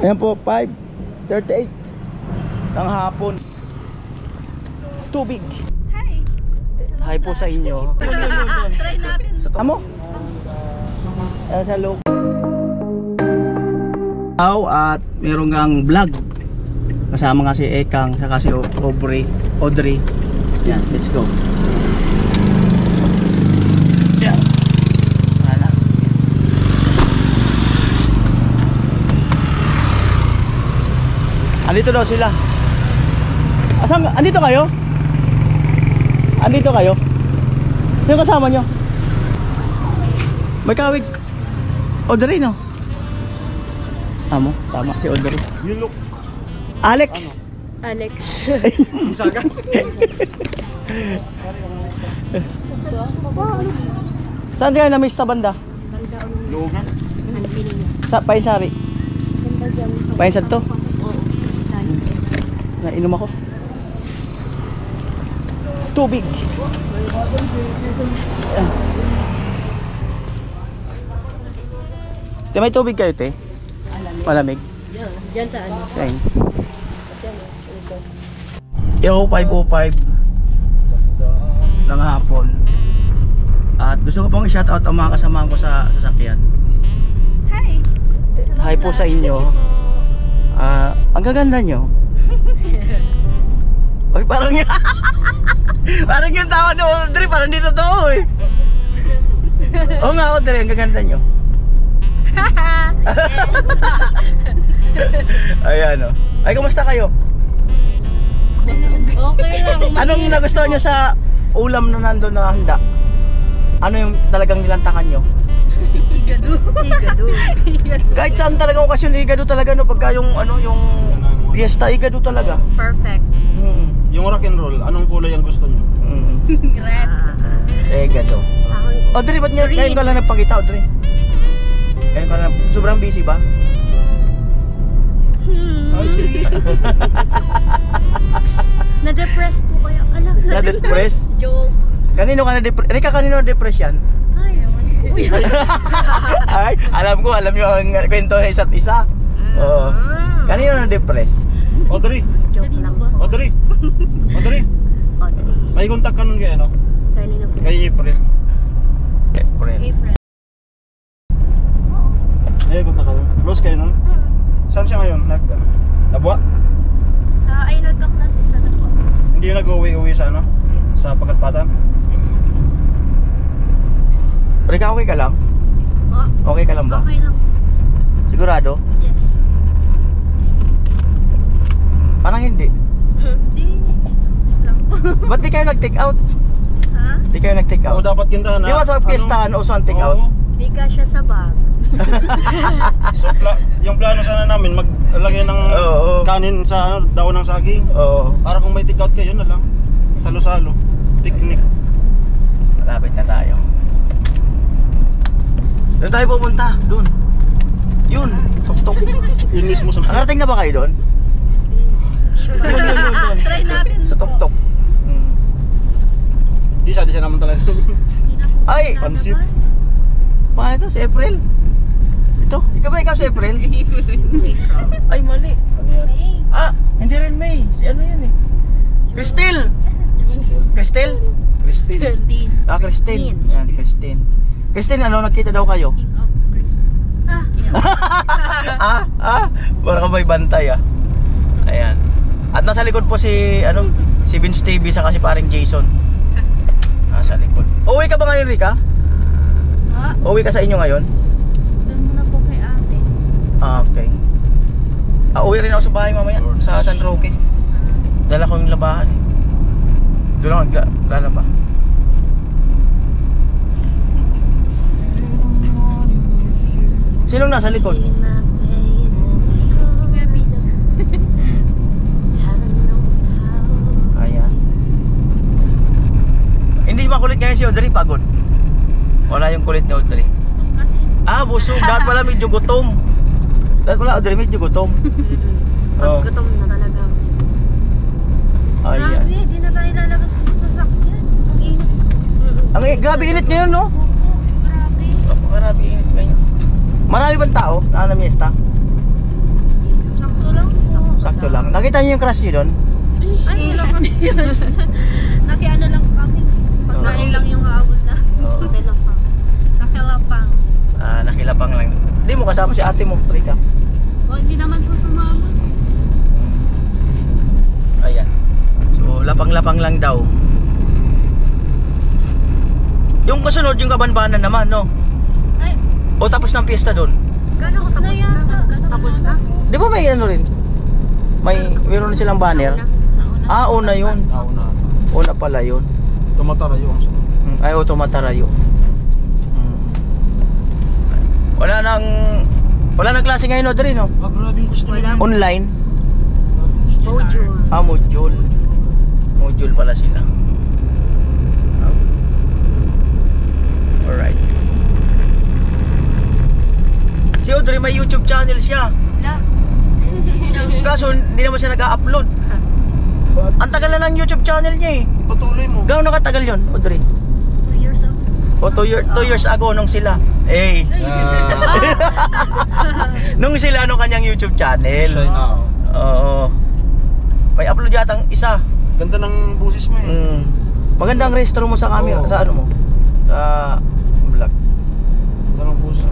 Ayan po, 5:38 ng hapon. Tubig. Hi. Hi po sa inyo. Try natin. Sa tamo? Ayan sa loob. At meron kang vlog. Kasama nga si Ekang, saka si Audrey. Yan, let's go. Yan. Wala. Andito daw sila. Asan? Andito kayo? Andito kayo? Sino kasama nyo? May kawig. Audrey, no? Tama, tama si Audrey. You look Alex. Alex. Saga. Saan kayo na-miss sa banda? Lugan. Sa Painsari. Painsad to? Nainom ako. Tubig. Te, may tubig kayo, te? Malamig. Diyan sa ano? Saan? Yo, 5:05 ng hapon. At gusto ko pong i-shoutout ang mga kasamahan ko sa sasakyan. Hi. Hi po sa inyo. Ang gaganda nyo. Oy, parang yun. Parang yung tawa ni Audrey, parang di totoo eh. Oo nga, Audrey, ang gaganda nyo. Ayan o. Ay, kumusta kayo? Okay lang. Anong nagustuhan nyo sa ulam na nandun na handa? Ano yung talagang nilantakan nyo? Igado. Kahit saan talaga okasyon, igado talaga no. Pagka yung ano, yung fiesta, igado talaga. Perfect. Yung rock and roll, anong kulay ang gusto niyo? Red. Igado. Audrey, ba't ngayon ka lang nagpakita, Audrey? Ngayon ka lang, sobrang busy ba? Na-depress po kayo. Alam, Na-depress? Joke. Kanino ka na-depress? Rika, kanino na-depress yan? Ay, Ay, alam nyo ang kwento ng isa't isa. Oo. Kanino na-depress? Audrey! Joke lang ba? Audrey! Audrey! Audrey. May contact ka nun kay ano? Kanina po. Kay April. April. April. May contact ka nun? Close kayo nun? Saan siya ngayon? Nabuwa? Sa ay nagka-klase sa dalawa. Hindi yung nag-uwi-uwi sa ano? Sa Pagkatpatan? Rika, okay ka lang? Okay ka lang ba? Okay lang. Sigurado? Yes. Parang hindi. Hindi lang. Ba't di kayo nag-take out? Ha? Di kayo nag-take Oo, out? dapat gintahan na. Di ba sa fiestahan uso ang take out? Di ka siya sa bag. So, yung plano sana namin, maglagay ng Oo. kanin sa ano, daon ng saging. Oo. Para kung may take out kayo na lang. Salo-salo. Picnic. Malapit na tayo. Doon tayo pupunta. Doon. Yun. Tok-tok. Yun mismo sa Nakarating na ba kayo doon? Try natin. Sa tok-tok. Di siya naman talaga. Ay! Pansit. Paano ito? Si April? Ito? Ikaw si April? Ay, mali. Ano yan? Hindi rin May. Si ano yan eh? Cristel! Cristel? Christine. Christine. Christine. Yan, Christine. Christine, ano? Nagkita daw kayo? King of Christine. Para ka may bantay ah. Ayan. At nasa likod po si Vince TV saka si paring Jason. Nasa likod. Uuwi ka ba ngayon, Rika? Uuwi ka sa inyo ngayon? Doon muna po kay ate. Okay. Uwi rin ako sa bahay mamaya sa San Roque. Dala ko yung labahan eh. Doon ako naglalaba. Sinong nasa likod? Si Kuya Pizza. Ayan. Hindi makulit ngayon si Audrey, pagod. Wala yung kulit ni Audrey. Busog kasi. Busog. Dapat pala medyo gutom. Dapat pala Audrey medyo gutom. Pag gutom na talaga. Ayan. Grabe, di na tayo lalabas dito sa sakyan. Ang init. Grabe init ngayon, no? Grabe. Grabe init ngayon. Marami bang tao na miesta? Nakita niyo yung crush niyo doon? Ay, wala kami. Nakiano lang kami. Pagkain lang yung habol na. Oo. Kakilapang. Kakilapang. Nakilapang lang. Hindi mo kasama si ate mo, Rika. O, hindi naman po sumama. Ayan. So, lapang-lapang lang daw. Yung kasunod, yung Kabanbanan naman, no? Ay, O tapos ng piyesta doon. tapos na yata. Tapos na. Di ba may ano rin? Meron silang banner? Ah, una yun. Nauna. Una pala yun. Tumatarayo ang sunod. Ay, o tumatarayo. Wala nang klase ngayon, Audrey, no? Grabing gusto Wala. mo. Online. Module. Module. Module pala sila. Alright. Si Audrey may YouTube channel siya. La. Kaso hindi naman siya nag-upload. Ang tagal na ng YouTube channel niya eh. Patuloy mo. Gano'n nakatagal yun, Audrey? 2 years ago. O 2 years ago nung sila. Eh. Nung sila nung kanyang YouTube channel. Shy na. Oo. May upload yatang isa. Ganda ng busis mo eh. Maganda ang restro mo sa camera, Oo. sa ano mo? Sa vlog. Ganda ng busis.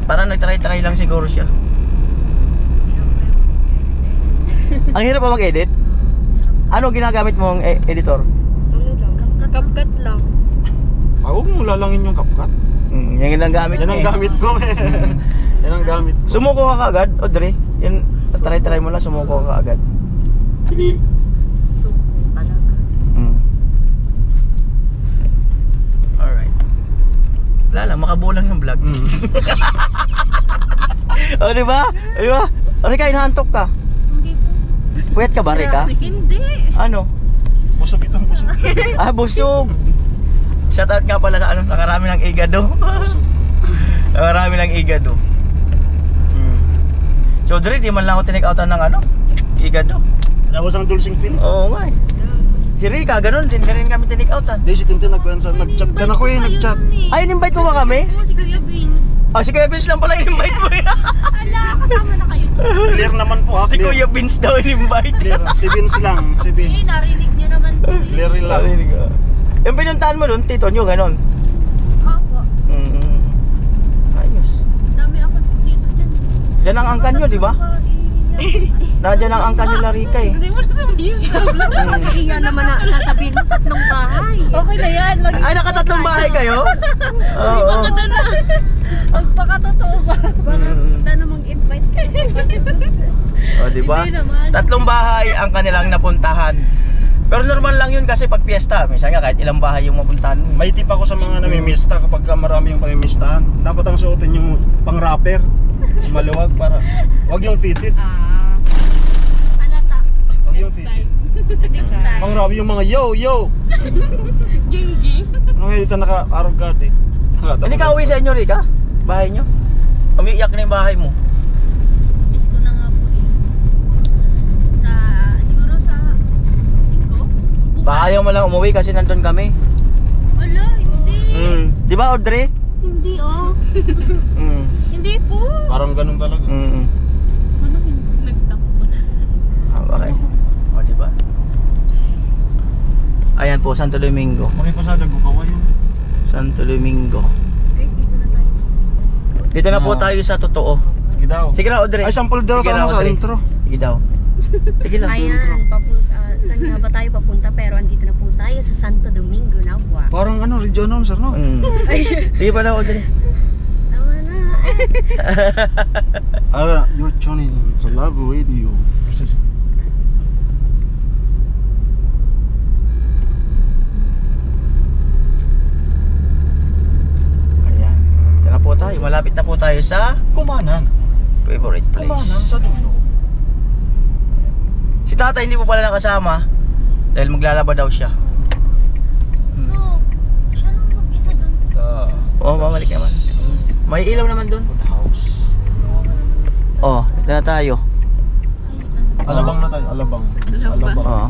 Parang nagtry-try lang siguro siya. Ang hirap pa mag-edit? Ano ginagamit mong editor? Ano lang? Kapkat lang. Huwag mo lalangin yung kapkat. Yan ang gamit Yan niya ang eh. gamit ko eh. Yan ang gamit ko. Sumuko ka kaagad, Audrey? Yan, try mo lang, sumuko ka kaagad. Suko talaga. Alright. Wala lang, makabulang yung vlog. O, di ba? Di ba? O, Rika, inaantok ka. Hindi po. Puyat ka ba, Rika? Hindi. Ano? Busog itong busog. Busog. Shoutout nga pala sa ano, nakarami ng igado. Nakarami ng igado. So, Audrey, di man lang ako tinake-outan ng ano, igado. Tapos ang dulsing pin. Oo nga eh. Si Rika, ganun din kami tinake-outan. Di si Tintin nag-chat ka na ko eh, nag-chat. Ay, in-invite mo ba kami? Oo, si Kuya Vince. Si Kuya Vince lang pala in-invite mo eh. Ala, kasama na kayo. Clear naman po ah. Si Kuya Vince daw in-invite. Clear. Si Vince lang. Si Eh, Vince. narinig niyo naman po. Clear lang. Yung pinuntahan mo doon, tito nyo, ganun. Opo. Ayos. Dami ako dito dyan. Diyan ang angkan nyo, di ba? Nandiyan ang angkan nyo na Rika eh. Hindi mo sabihin. Iya naman na sasabihin mo, 3 bahay. Okay na yan. Ay, nakatatlong bahay kayo? Oo. Magpakatotoo ba? Baka na mag-invite ka. O, di ba? Hindi naman. 3 bahay ang kanilang napuntahan. Pero normal lang yun kasi pag piyesta, minsan nga kahit ilang bahay yung mapuntahan. May tip ako sa mga namimista kapag marami yung pamimistahan. Dapat ang suotin yung pang-rapper. Maluwag para. Wag yung fitted. Halata. Wag yung fitted. Next time. Pang-rapper yung mga yo. Ging. Ano nga dito naka-arrogant eh. Hindi ka uwi sa inyo, Rika? Bahay nyo? Umiiyak na yung bahay mo. Miss ko na nga po eh. Siguro sa linggo? Bukas. Baka ayaw mo lang umuwi kasi nandun kami. Wala, hindi. Di ba, Audrey? Hindi oh. Hindi po. Parang ganun talaga. Ano, nagtakbo na. Okay. O, di ba? Ayan po, Santo Domingo. Makipasadag ko kawa yun. Santo Domingo. Guys, dito na tayo sa Dito na po tayo sa totoo. Sige daw. Sige na, Audrey. Ay, sample daw Sige sa na, ano sa Audrey. intro. Sige daw. Sige lang. Ayan, papunta, saan nga ba tayo papunta? Pero andito na po tayo sa Santo Domingo, Nahua. Parang ano, radio announcer no? Sige pa na, Audrey. Tama na. You're tuning to Love Radio. Ayan. Diyan na po tayo. Malapit na po tayo sa Kumanan. favorite place. Kumanan sa dulo. Si Tata hindi po pala nakasama dahil maglalaba daw siya. So, siya lang mag-isa doon. Oo, mamalik naman. May ilaw naman doon. Good house. Oh, ito na tayo. Alabang na tayo. Alabang. Sa Alabang. Oh.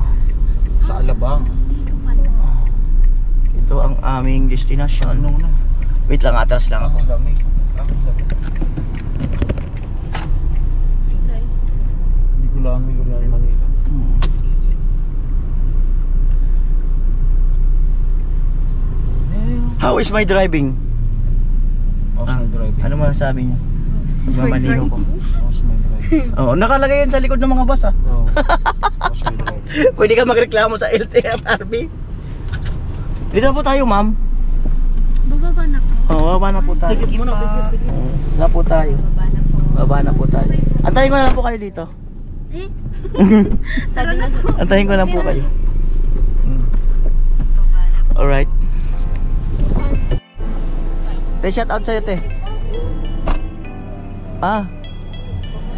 Sa Alabang. Ito ang aming destination. Ano na? Wait lang, atras lang ako. Ang lamig. Ang lamig. Hindi ko lamig ko rin Manila. How's my driving? How's my driving? Ano masasabi niyo? Magmamaniho ko. How's my driving? Oo, nakalagay yan sa likod ng mga bus ah. Oh. How's my driving? Pwede ka magreklamo sa LTFRB. Dito na po tayo, ma'am. Bababa na po. Oo, baba na po tayo. Sige muna, bigyan. Baba po tayo. Baba na po. Baba na po tayo. Antayin ko na lang po kayo dito. Eh? Sabi na po. Antayin ko lang po kayo. Baba na po. Alright. Te, shout out sa'yo, te. Ah.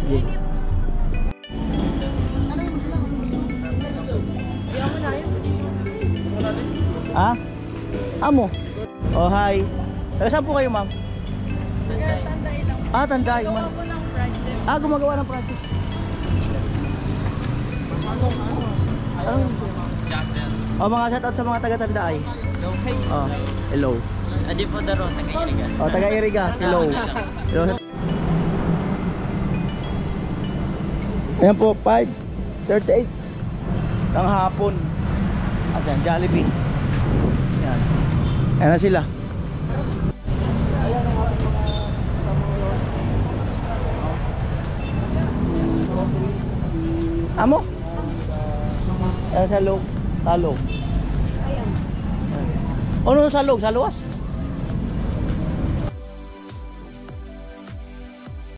Sige. Ah? Amo? Oh, hi. Taga saan po kayo, ma'am? Tanday lang. Ah, Tanday. Gawa ko ng project. Ah, gumagawa ng project. Oh, mga shout out sa mga taga Tanday. Oh, hello. Adi po daro, taga-iriga. Oh, taga Iriga. Hello. Hello. Ayan po, 5:38 ng hapon. At yan, Jollibee. Yan. Ayan na sila. Amo? Ayan sa loob. Talog. Ano sa loob? Sa luwas?